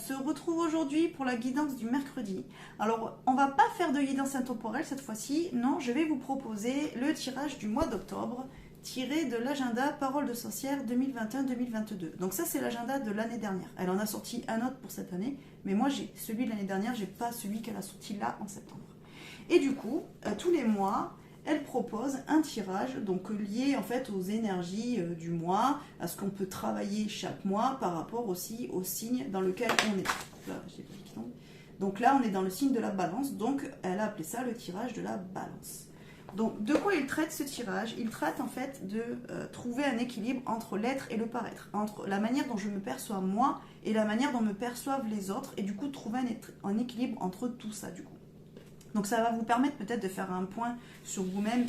se retrouve aujourd'hui pour la guidance du mercredi. Alors, on va pas faire de guidance intemporelle cette fois-ci, non, je vais vous proposer le tirage du mois d'octobre, tiré de l'agenda Parole de sorcière 2021-2022. Donc ça, c'est l'agenda de l'année dernière. Elle en a sorti un autre pour cette année, mais moi, j'ai celui de l'année dernière, j'ai pas celui qu'elle a sorti là en septembre. Et du coup, tous les mois, elle propose un tirage donc lié en fait aux énergies du mois, à ce qu'on peut travailler chaque mois par rapport aussi au signe dans lequel on est. Là, j'ai pas qui tombe. Donc là, on est dans le signe de la balance, donc elle a appelé ça le tirage de la balance. Donc de quoi il traite ce tirage? Il traite en fait de trouver un équilibre entre l'être et le paraître, entre la manière dont je me perçois moi et la manière dont me perçoivent les autres, et du coup trouver un équilibre entre tout ça du coup. Donc ça va vous permettre peut-être de faire un point sur vous-même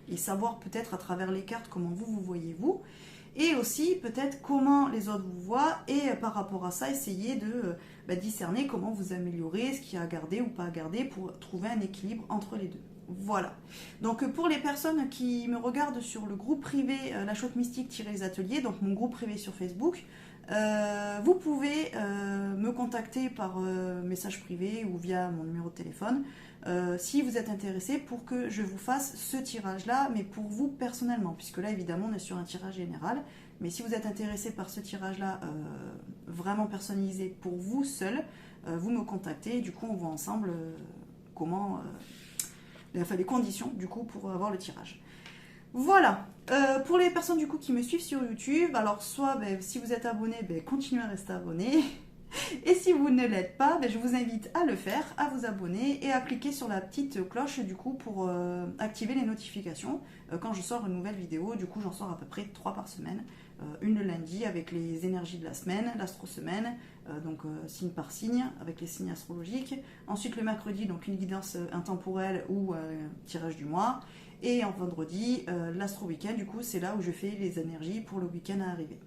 et savoir peut-être à travers les cartes comment vous voyez vous. Et aussi peut-être comment les autres vous voient et par rapport à ça, essayer de discerner comment vous améliorer, ce qu'il y a à garder ou pas à garder pour trouver un équilibre entre les deux. Voilà. Donc pour les personnes qui me regardent sur le groupe privé La Chouette Mystique-les ateliers, donc mon groupe privé sur Facebook, vous pouvez me contacter par message privé ou via mon numéro de téléphone si vous êtes intéressé pour que je vous fasse ce tirage-là, mais pour vous personnellement, puisque là évidemment on est sur un tirage général, mais si vous êtes intéressé par ce tirage-là vraiment personnalisé pour vous seul, vous me contactez et du coup on voit ensemble comment, les conditions du coup pour avoir le tirage. Voilà, pour les personnes du coup qui me suivent sur YouTube, alors soit si vous êtes abonné, continuez à rester abonné. Et si vous ne l'êtes pas, je vous invite à le faire, à vous abonner et à cliquer sur la petite cloche du coup pour activer les notifications quand je sors une nouvelle vidéo. Du coup j'en sors à peu près 3 par semaine, une le lundi avec les énergies de la semaine, l'astro-semaine, donc signe par signe avec les signes astrologiques. Ensuite le mercredi, donc une guidance intemporelle ou tirage du mois. Et en vendredi, l'astro-week-end, du coup c'est là où je fais les énergies pour le week-end à arriver.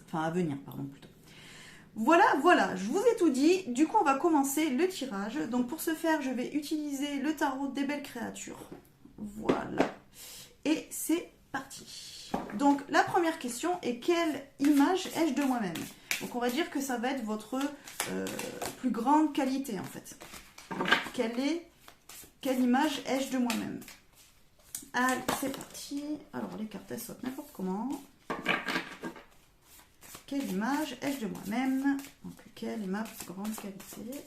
Enfin à venir, pardon plutôt. Voilà, je vous ai tout dit. Du coup, on va commencer le tirage. Donc, pour ce faire, je vais utiliser le tarot des belles créatures. Voilà. Et c'est parti. Donc, la première question est quelle image ai-je de moi-même? Donc, on va dire que ça va être votre plus grande qualité, en fait. Donc, quelle image ai-je de moi-même? Allez, c'est parti. Alors, les cartes, elles sautent n'importe comment. Quelle image ai-je de moi-même? Donc, quelle est ma plus grande qualité?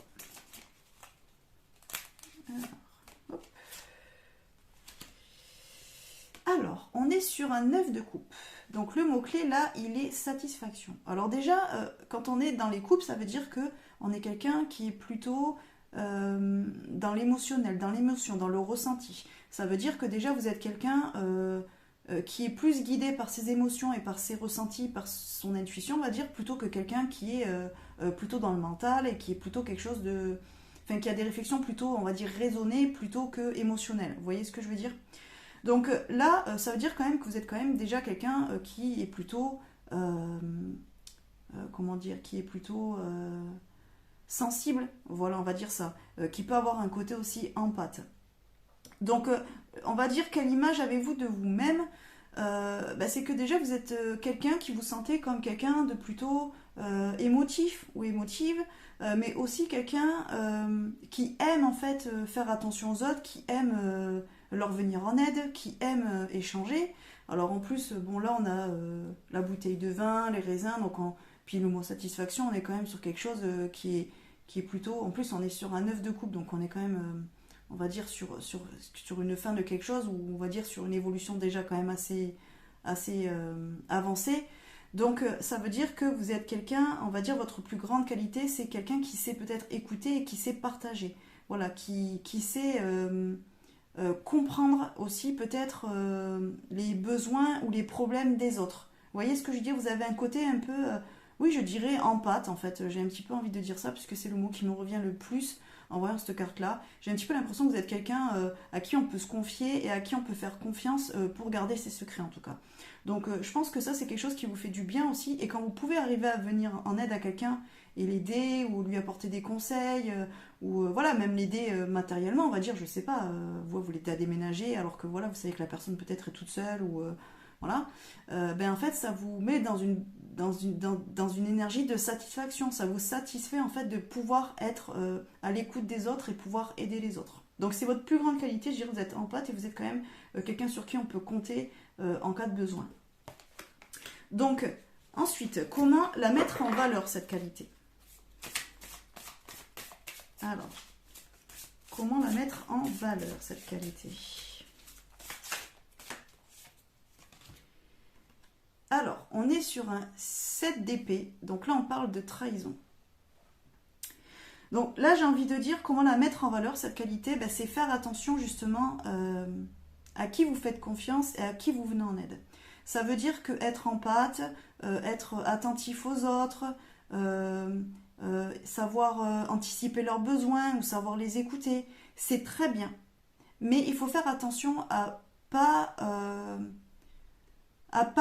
Alors, on est sur un 9 de coupe. Donc, le mot-clé, là, il est satisfaction. Alors déjà, quand on est dans les coupes, ça veut dire qu'on est quelqu'un qui est plutôt dans l'émotionnel, dans l'émotion, dans le ressenti. Ça veut dire que déjà, vous êtes quelqu'un... qui est plus guidé par ses émotions et par ses ressentis, par son intuition, on va dire, plutôt que quelqu'un qui est plutôt dans le mental et qui est plutôt quelque chose de... Enfin, qui a des réflexions plutôt, on va dire, raisonnées plutôt que émotionnelles. Vous voyez ce que je veux dire? Donc là, ça veut dire quand même que vous êtes quand même déjà quelqu'un qui est plutôt... comment dire? Qui est plutôt... sensible, voilà, on va dire ça. Qui peut avoir un côté aussi empathe. Donc, on va dire quelle image avez-vous de vous-même? C'est que déjà vous êtes quelqu'un qui vous sentez comme quelqu'un de plutôt émotif ou émotive, mais aussi quelqu'un qui aime en fait faire attention aux autres, qui aime leur venir en aide, qui aime échanger. Alors en plus, bon là on a la bouteille de vin, les raisins, donc puis le mot satisfaction, on est quand même sur quelque chose qui est plutôt... En plus on est sur un 9 de coupe, donc on est quand même... on va dire sur une fin de quelque chose, ou on va dire sur une évolution déjà quand même assez avancée. Donc ça veut dire que vous êtes quelqu'un, on va dire votre plus grande qualité, c'est quelqu'un qui sait peut-être écouter et qui sait partager. Voilà, qui sait comprendre aussi peut-être les besoins ou les problèmes des autres. Vous voyez ce que je veux dire? Vous avez un côté un peu, oui je dirais empathe en fait. J'ai un petit peu envie de dire ça puisque c'est le mot qui me revient le plus en voyant cette carte-là. J'ai un petit peu l'impression que vous êtes quelqu'un à qui on peut se confier et à qui on peut faire confiance pour garder ses secrets en tout cas. Donc je pense que ça c'est quelque chose qui vous fait du bien aussi, et quand vous pouvez arriver à venir en aide à quelqu'un et l'aider ou lui apporter des conseils ou voilà, même l'aider matériellement, on va dire, je sais pas, vous l'aidez à déménager alors que voilà, vous savez que la personne peut-être est toute seule ou voilà, en fait ça vous met dans une dans une énergie de satisfaction. Ça vous satisfait en fait de pouvoir être à l'écoute des autres et pouvoir aider les autres. Donc c'est votre plus grande qualité, je dirais, vous êtes empathe et vous êtes quand même quelqu'un sur qui on peut compter en cas de besoin. Donc ensuite, comment la mettre en valeur cette qualité? Alors, comment la mettre en valeur cette qualité? Alors, on est sur un 7 d'épée, donc là on parle de trahison. Donc là j'ai envie de dire comment la mettre en valeur cette qualité, ben, c'est faire attention justement à qui vous faites confiance et à qui vous venez en aide. Ça veut dire que être empathe, être attentif aux autres, savoir anticiper leurs besoins ou savoir les écouter, c'est très bien. Mais il faut faire attention à pas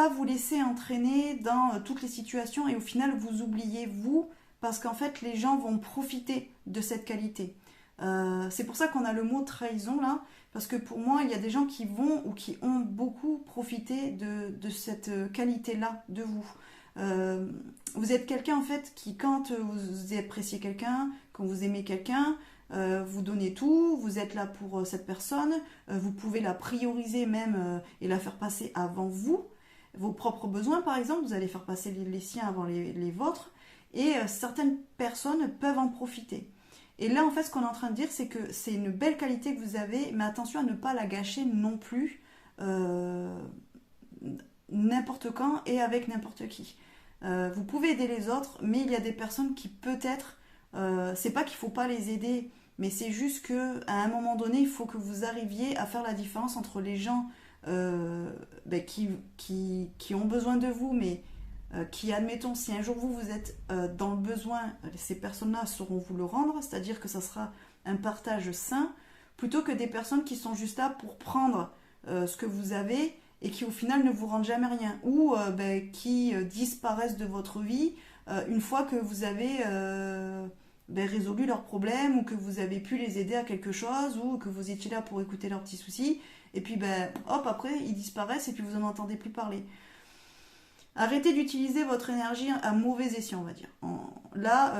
vous laisser entraîner dans toutes les situations et au final vous oubliez vous, parce qu'en fait les gens vont profiter de cette qualité. C'est pour ça qu'on a le mot trahison là, parce que pour moi il y a des gens qui vont ou qui ont beaucoup profité de cette qualité là de vous. Vous êtes quelqu'un en fait qui, quand vous appréciez quelqu'un, quand vous aimez quelqu'un, vous donnez tout, vous êtes là pour cette personne, vous pouvez la prioriser même et la faire passer avant vous. Vos propres besoins par exemple, vous allez faire passer les siens avant les vôtres, et certaines personnes peuvent en profiter. Et là en fait ce qu'on est en train de dire c'est que c'est une belle qualité que vous avez, mais attention à ne pas la gâcher non plus n'importe quand et avec n'importe qui. Vous pouvez aider les autres, mais il y a des personnes qui peut-être, c'est pas qu'il faut pas les aider, mais c'est juste que à un moment donné, il faut que vous arriviez à faire la différence entre les gens qui ont besoin de vous, mais qui, admettons, si un jour vous êtes dans le besoin, ces personnes-là sauront vous le rendre, c'est-à-dire que ça sera un partage sain, plutôt que des personnes qui sont juste là pour prendre ce que vous avez et qui au final ne vous rendent jamais rien, ou qui disparaissent de votre vie une fois que vous avez résolu leurs problèmes, ou que vous avez pu les aider à quelque chose, ou que vous étiez là pour écouter leurs petits soucis, et puis hop, après ils disparaissent et puis vous n'en entendez plus parler. Arrêtez d'utiliser votre énergie à mauvais escient, on va dire. Là,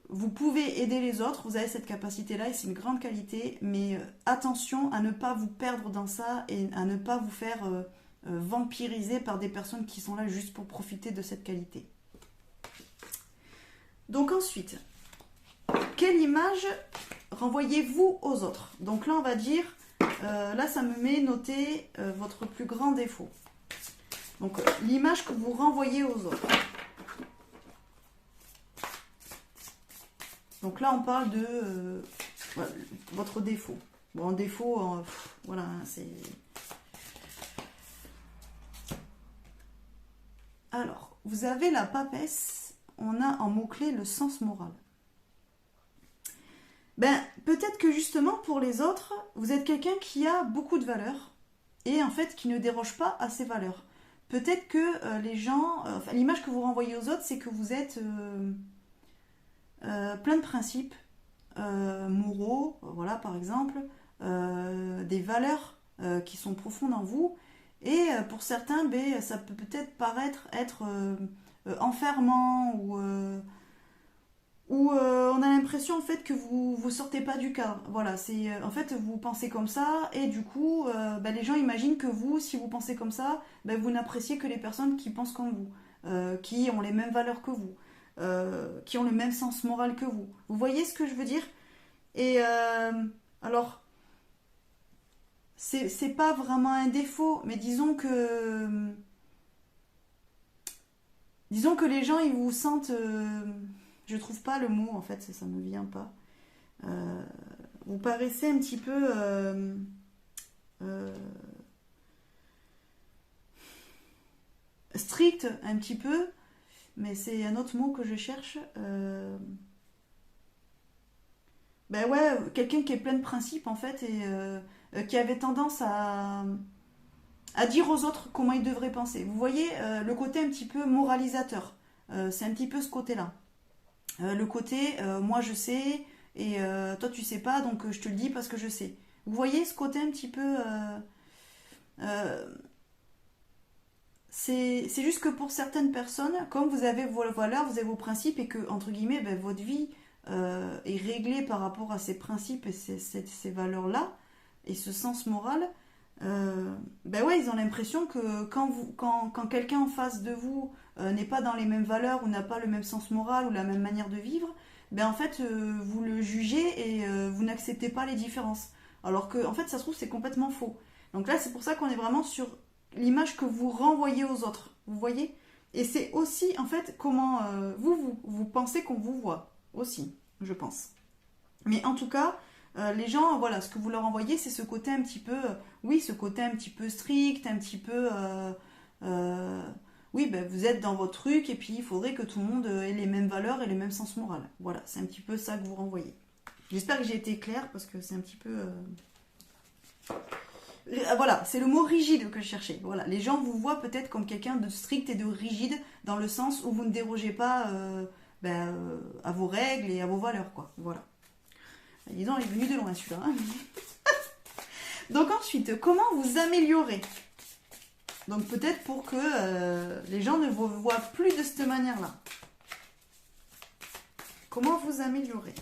vous pouvez aider les autres, vous avez cette capacité-là et c'est une grande qualité, mais attention à ne pas vous perdre dans ça et à ne pas vous faire vampiriser par des personnes qui sont là juste pour profiter de cette qualité. Donc ensuite, quelle image renvoyez-vous aux autres? Donc là, on va dire, là ça me met noté votre plus grand défaut. Donc l'image que vous renvoyez aux autres. Donc là on parle de voilà, votre défaut. Bon, défaut, voilà, c'est... Alors, vous avez la papesse, on a en mot-clé le sens moral. Peut-être que justement pour les autres, vous êtes quelqu'un qui a beaucoup de valeurs et en fait qui ne déroge pas à ces valeurs. Peut-être que les gens, l'image que vous renvoyez aux autres, c'est que vous êtes plein de principes moraux, voilà par exemple, des valeurs qui sont profondes en vous, et pour certains, ça peut peut-être paraître être enfermant ou on a l'impression en fait que vous sortez pas du cadre. Voilà, c'est en fait vous pensez comme ça et du coup les gens imaginent que vous, si vous pensez comme ça, vous n'appréciez que les personnes qui pensent comme vous, qui ont les mêmes valeurs que vous, qui ont le même sens moral que vous. Vous voyez ce que je veux dire? Et alors c'est pas vraiment un défaut, mais disons que les gens ils vous sentent je trouve pas le mot en fait, ça me vient pas. Vous paraissez un petit peu strict, un petit peu, mais c'est un autre mot que je cherche. Ouais, quelqu'un qui est plein de principes en fait et qui avait tendance à dire aux autres comment ils devraient penser. Vous voyez le côté un petit peu moralisateur. C'est un petit peu ce côté-là. Le côté moi je sais et toi tu sais pas donc je te le dis parce que je sais. Vous voyez ce côté un petit peu c'est juste que pour certaines personnes, comme vous avez vos valeurs, vous avez vos principes et que, entre guillemets, ben, votre vie est réglée par rapport à ces principes et ces valeurs-là, et ce sens moral, ben ouais, ils ont l'impression que quand quelqu'un en face de vous n'est pas dans les mêmes valeurs ou n'a pas le même sens moral ou la même manière de vivre, ben en fait, vous le jugez et vous n'acceptez pas les différences. Alors que, en fait, ça se trouve, c'est complètement faux. Donc là, c'est pour ça qu'on est vraiment sur l'image que vous renvoyez aux autres. Vous voyez? Et c'est aussi, en fait, comment vous pensez qu'on vous voit. Aussi, je pense. Mais en tout cas, les gens, voilà, ce que vous leur envoyez, c'est ce côté un petit peu, oui, ce côté un petit peu strict, un petit peu, euh, oui, ben, vous êtes dans votre truc et puis il faudrait que tout le monde ait les mêmes valeurs et les mêmes sens moral. Voilà, c'est un petit peu ça que vous renvoyez. J'espère que j'ai été claire parce que c'est un petit peu, voilà, c'est le mot rigide que je cherchais. Voilà, les gens vous voient peut-être comme quelqu'un de strict et de rigide dans le sens où vous ne dérogez pas à vos règles et à vos valeurs, quoi. Voilà. Disons, il est venu de loin celui-là. Hein. Donc ensuite, comment vous améliorer? Donc peut-être pour que les gens ne vous voient plus de cette manière-là. Comment vous améliorer?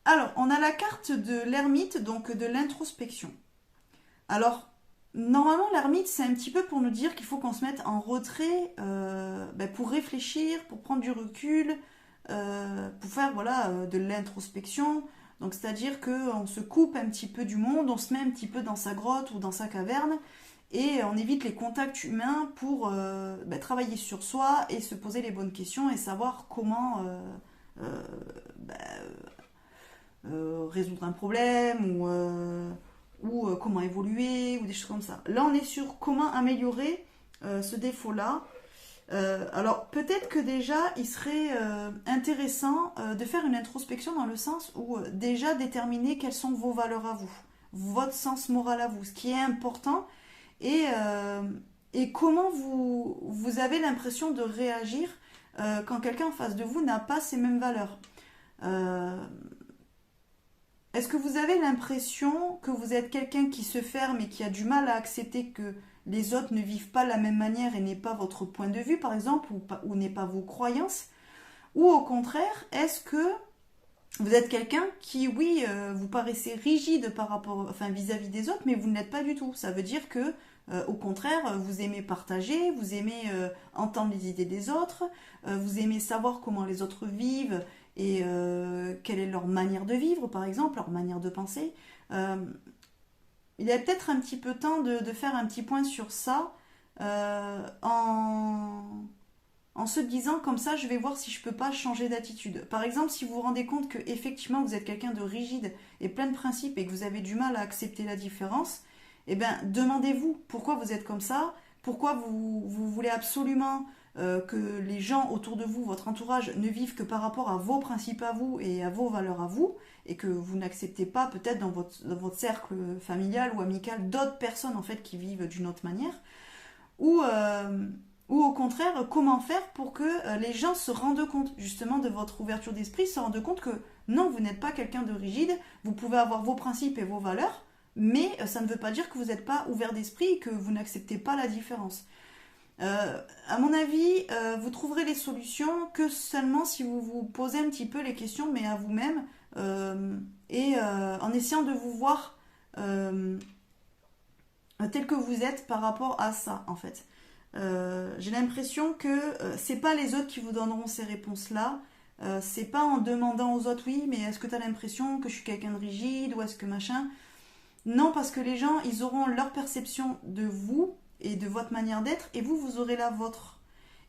Alors, on a la carte de l'ermite, donc de l'introspection. Alors, normalement, l'ermite, c'est un petit peu pour nous dire qu'il faut qu'on se mette en retrait pour réfléchir, pour prendre du recul, pour faire voilà, de l'introspection. Donc, c'est-à-dire qu'on se coupe un petit peu du monde, on se met un petit peu dans sa grotte ou dans sa caverne et on évite les contacts humains pour travailler sur soi et se poser les bonnes questions et savoir comment euh, bah, résoudre un problème ou comment évoluer ou des choses comme ça. Là, on est sur comment améliorer ce défaut-là. Alors, peut-être que déjà, il serait intéressant de faire une introspection dans le sens où déjà déterminer quelles sont vos valeurs à vous, votre sens moral à vous, ce qui est important et comment vous avez l'impression de réagir quand quelqu'un en face de vous n'a pas ces mêmes valeurs. Euh, Est-ce que vous avez l'impression que vous êtes quelqu'un qui se ferme et qui a du mal à accepter que les autres ne vivent pas de la même manière et n'est pas votre point de vue, par exemple, ou n'est pas vos croyances? Ou au contraire, est-ce que vous êtes quelqu'un qui, oui, vous paraissez rigide par rapport, enfin, vis-à-vis des autres, mais vous ne l'êtes pas du tout. Ça veut dire que, au contraire, vous aimez partager, vous aimez entendre les idées des autres, vous aimez savoir comment les autres vivent et quelle est leur manière de vivre, par exemple, leur manière de penser. Euh, il y a peut-être un petit peu temps de faire un petit point sur ça en se disant comme ça, je vais voir si je peux pas changer d'attitude. Par exemple, si vous vous rendez compte que effectivement vous êtes quelqu'un de rigide et plein de principes et que vous avez du mal à accepter la différence, eh bien, demandez-vous pourquoi vous êtes comme ça, pourquoi vous voulez absolument que les gens autour de vous, votre entourage, ne vivent que par rapport à vos principes à vous et à vos valeurs à vous, et que vous n'acceptez pas peut-être dans votre cercle familial ou amical d'autres personnes en fait qui vivent d'une autre manière, ou, euh, ou au contraire, comment faire pour que les gens se rendent compte justement de votre ouverture d'esprit, se rendent compte que non, vous n'êtes pas quelqu'un de rigide, vous pouvez avoir vos principes et vos valeurs, mais ça ne veut pas dire que vous n'êtes pas ouvert d'esprit et que vous n'acceptez pas la différence. À mon avis, vous trouverez les solutions que seulement si vous vous posez un petit peu les questions, mais à vous-même, et en essayant de vous voir tel que vous êtes par rapport à ça, en fait. J'ai l'impression que c'est pas les autres qui vous donneront ces réponses-là. C'est pas en demandant aux autres, oui, mais est-ce que tu as l'impression que je suis quelqu'un de rigide ou est-ce que machin. Non, parce que les gens, ils auront leur perception de vous et de votre manière d'être, et vous aurez la vôtre.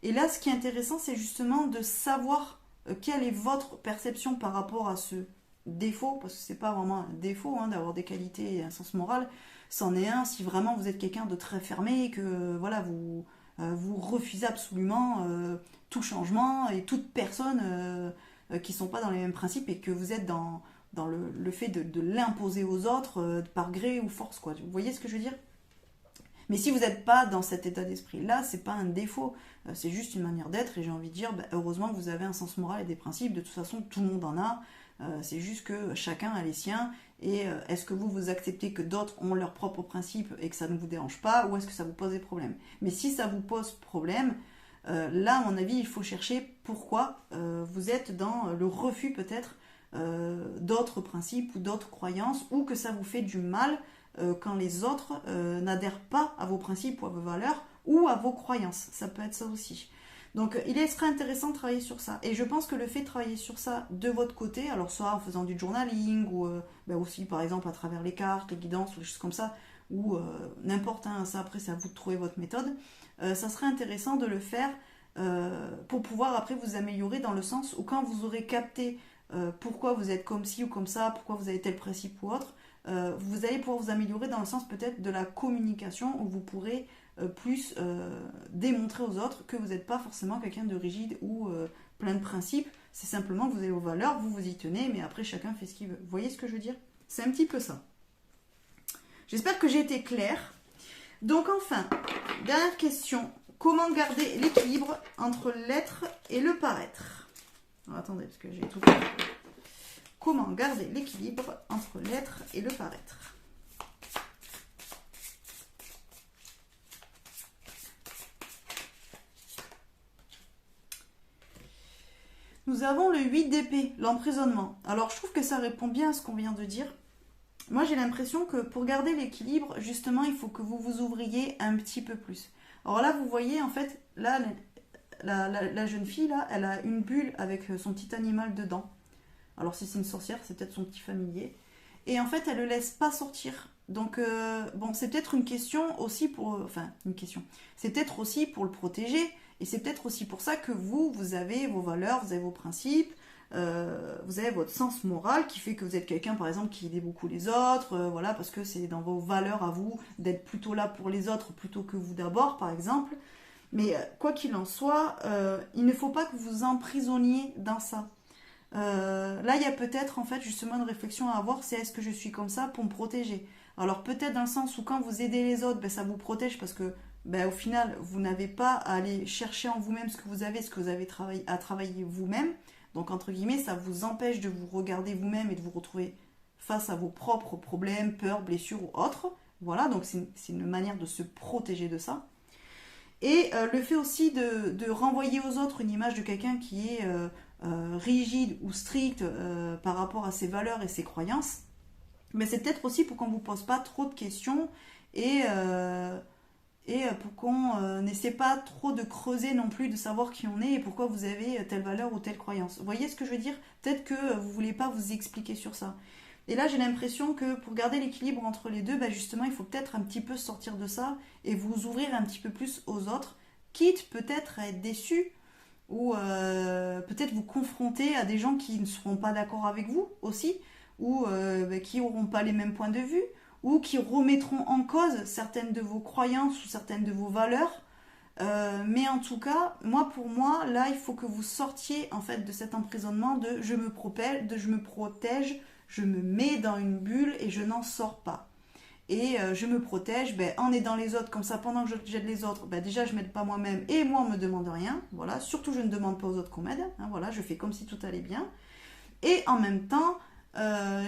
Et là, ce qui est intéressant, c'est justement de savoir quelle est votre perception par rapport à ce défaut, parce que c'est pas vraiment un défaut hein, d'avoir des qualités et un sens moral, c'en est un si vraiment vous êtes quelqu'un de très fermé, que voilà, vous refusez absolument tout changement et toute personne qui ne sont pas dans les mêmes principes et que vous êtes dans le fait de l'imposer aux autres par gré ou force, quoi. Vous voyez ce que je veux dire? Mais si vous n'êtes pas dans cet état d'esprit-là, c'est pas un défaut, c'est juste une manière d'être, et j'ai envie de dire, heureusement que vous avez un sens moral et des principes, de toute façon, tout le monde en a, c'est juste que chacun a les siens, et est-ce que vous acceptez que d'autres ont leurs propres principes et que ça ne vous dérange pas, ou est-ce que ça vous pose des problèmes? Mais si ça vous pose problème, là, à mon avis, il faut chercher pourquoi vous êtes dans le refus peut-être d'autres principes ou d'autres croyances, ou que ça vous fait du mal quand les autres n'adhèrent pas à vos principes ou à vos valeurs ou à vos croyances. Ça peut être ça aussi. Donc il serait intéressant de travailler sur ça. Et je pense que le fait de travailler sur ça de votre côté, alors soit en faisant du journaling, ou aussi par exemple à travers les cartes, les guidances, ou des choses comme ça, ou n'importe, hein, ça après c'est à vous de trouver votre méthode, ça serait intéressant de le faire pour pouvoir après vous améliorer, dans le sens où quand vous aurez capté pourquoi vous êtes comme ci ou comme ça, pourquoi vous avez tel principe ou autre, vous allez pouvoir vous améliorer dans le sens peut-être de la communication, où vous pourrez plus démontrer aux autres que vous n'êtes pas forcément quelqu'un de rigide ou plein de principes, c'est simplement que vous avez vos valeurs, vous vous y tenez, mais après chacun fait ce qu'il veut. Vous voyez ce que je veux dire? C'est un petit peu ça. J'espère que j'ai été claire. Donc enfin, dernière question, comment garder l'équilibre entre l'être et le paraître? Alors, attendez, parce que j'ai tout fait. Comment garder l'équilibre entre l'être et le paraître? Nous avons le 8 d'épée, l'emprisonnement. Alors je trouve que ça répond bien à ce qu'on vient de dire. Moi j'ai l'impression que pour garder l'équilibre, justement, il faut que vous vous ouvriez un petit peu plus. Alors là, vous voyez, en fait, là, la jeune fille, là, elle a une bulle avec son petit animal dedans. Alors si c'est une sorcière, c'est peut-être son petit familier. Et en fait, elle le laisse pas sortir. Donc, bon, c'est peut-être une question aussi pour... Enfin, une question. C'est peut-être aussi pour le protéger. Et c'est peut-être aussi pour ça que vous avez vos valeurs, vous avez vos principes, vous avez votre sens moral qui fait que vous êtes quelqu'un, par exemple, qui aide beaucoup les autres, voilà, parce que c'est dans vos valeurs à vous d'être plutôt là pour les autres plutôt que vous d'abord, par exemple. Mais quoi qu'il en soit, il ne faut pas que vous emprisonniez dans ça. Là, il y a peut-être en fait justement une réflexion à avoir, c'est est-ce que je suis comme ça pour me protéger? Alors peut-être dans le sens où quand vous aidez les autres, ben, ça vous protège parce que ben, au final, vous n'avez pas à aller chercher en vous-même ce que vous avez à travailler vous-même. Donc entre guillemets, ça vous empêche de vous regarder vous-même et de vous retrouver face à vos propres problèmes, peurs, blessures ou autres. Voilà, donc c'est une manière de se protéger de ça. Et le fait aussi de renvoyer aux autres une image de quelqu'un qui est rigide ou strict par rapport à ses valeurs et ses croyances, mais c'est peut-être aussi pour qu'on ne vous pose pas trop de questions et pour qu'on n'essaie pas trop de creuser non plus, de savoir qui on est et pourquoi vous avez telle valeur ou telle croyance. Vous voyez ce que je veux dire? Peut-être que vous ne voulez pas vous expliquer sur ça. Et là, j'ai l'impression que pour garder l'équilibre entre les deux, justement, il faut peut-être un petit peu sortir de ça et vous ouvrir un petit peu plus aux autres, quitte peut-être à être déçu ou peut-être vous confronter à des gens qui ne seront pas d'accord avec vous aussi, ou qui n'auront pas les mêmes points de vue, ou qui remettront en cause certaines de vos croyances ou certaines de vos valeurs. Mais en tout cas, pour moi, là, il faut que vous sortiez en fait de cet emprisonnement de je me protège, je me mets dans une bulle et je n'en sors pas. Et je me protège en aidant les autres, comme ça pendant que j'aide les autres, déjà je m'aide pas moi-même et moi on me demande rien, voilà, surtout je ne demande pas aux autres qu'on m'aide, hein, voilà, je fais comme si tout allait bien. Et en même temps,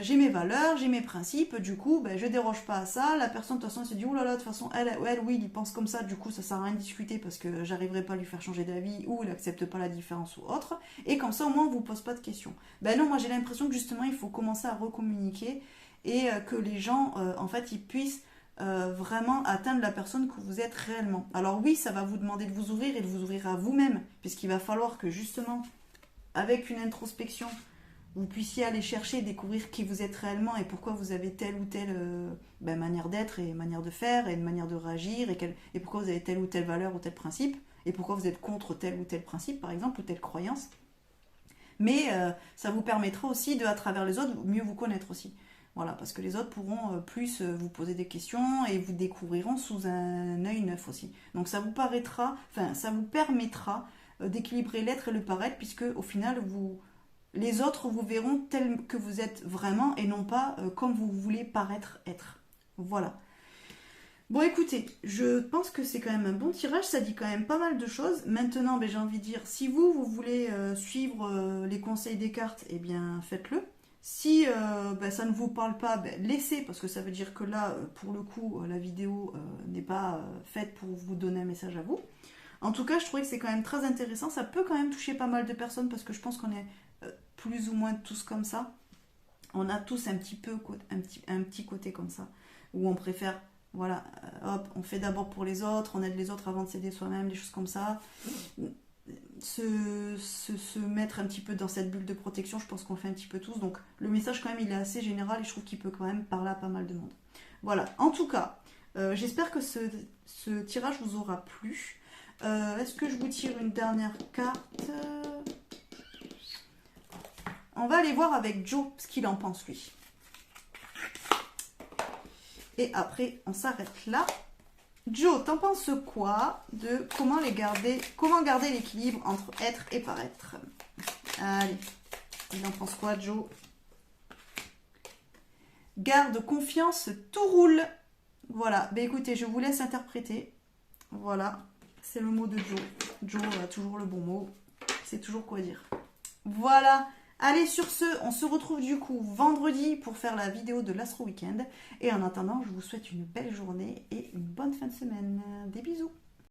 j'ai mes valeurs, j'ai mes principes, du coup je déroge pas à ça, la personne de toute façon elle se dit oulala, de toute façon elle oui il pense comme ça, du coup ça sert à rien de discuter parce que j'arriverai pas à lui faire changer d'avis ou il accepte pas la différence ou autre, et comme ça au moins on vous pose pas de questions. Non, moi j'ai l'impression que justement il faut commencer à recommuniquer et que les gens en fait ils puissent vraiment atteindre la personne que vous êtes réellement. Alors oui, ça va vous demander de vous ouvrir et de vous ouvrir à vous-même, puisqu'il va falloir que justement avec une introspection vous puissiez aller chercher et découvrir qui vous êtes réellement et pourquoi vous avez telle ou telle manière d'être et manière de faire et une manière de réagir et pourquoi vous avez telle ou telle valeur ou tel principe et pourquoi vous êtes contre tel ou tel principe par exemple ou telle croyance. Mais ça vous permettra aussi à travers les autres mieux vous connaître aussi. Voilà, parce que les autres pourront plus vous poser des questions et vous découvriront sous un œil neuf aussi. Donc ça vous permettra d'équilibrer l'être et le paraître, puisque au final les autres vous verront tel que vous êtes vraiment et non pas comme vous voulez paraître être. Voilà. Bon, écoutez, je pense que c'est quand même un bon tirage, ça dit quand même pas mal de choses. Maintenant, ben, j'ai envie de dire, si vous voulez suivre les conseils des cartes, eh bien, faites-le. Si ben, ça ne vous parle pas, ben, laissez, parce que ça veut dire que là, pour le coup, la vidéo n'est pas faite pour vous donner un message à vous. En tout cas, je trouvais que c'est quand même très intéressant. Ça peut quand même toucher pas mal de personnes, parce que je pense qu'on est plus ou moins tous comme ça. On a tous un petit peu un petit côté comme ça, où on préfère, voilà, hop, on fait d'abord pour les autres, on aide les autres avant de s'aider soi-même, des choses comme ça. Se mettre un petit peu dans cette bulle de protection, je pense qu'on fait un petit peu tous. Donc le message quand même, il est assez général et je trouve qu'il peut quand même parler à pas mal de monde. Voilà, en tout cas, j'espère que ce tirage vous aura plu. Est-ce que je vous tire une dernière carte? On va aller voir avec Joe ce qu'il en pense lui. Et après, on s'arrête là. Joe, t'en penses quoi de comment garder l'équilibre entre être et paraître? Allez, il en pense quoi, Joe? Garde confiance, tout roule. Voilà, ben écoutez, je vous laisse interpréter. Voilà, c'est le mot de Joe. Joe a toujours le bon mot, c'est toujours quoi dire. Voilà. Allez, sur ce, on se retrouve du coup vendredi pour faire la vidéo de l'Astro Weekend. Et en attendant, je vous souhaite une belle journée et une bonne fin de semaine. Des bisous.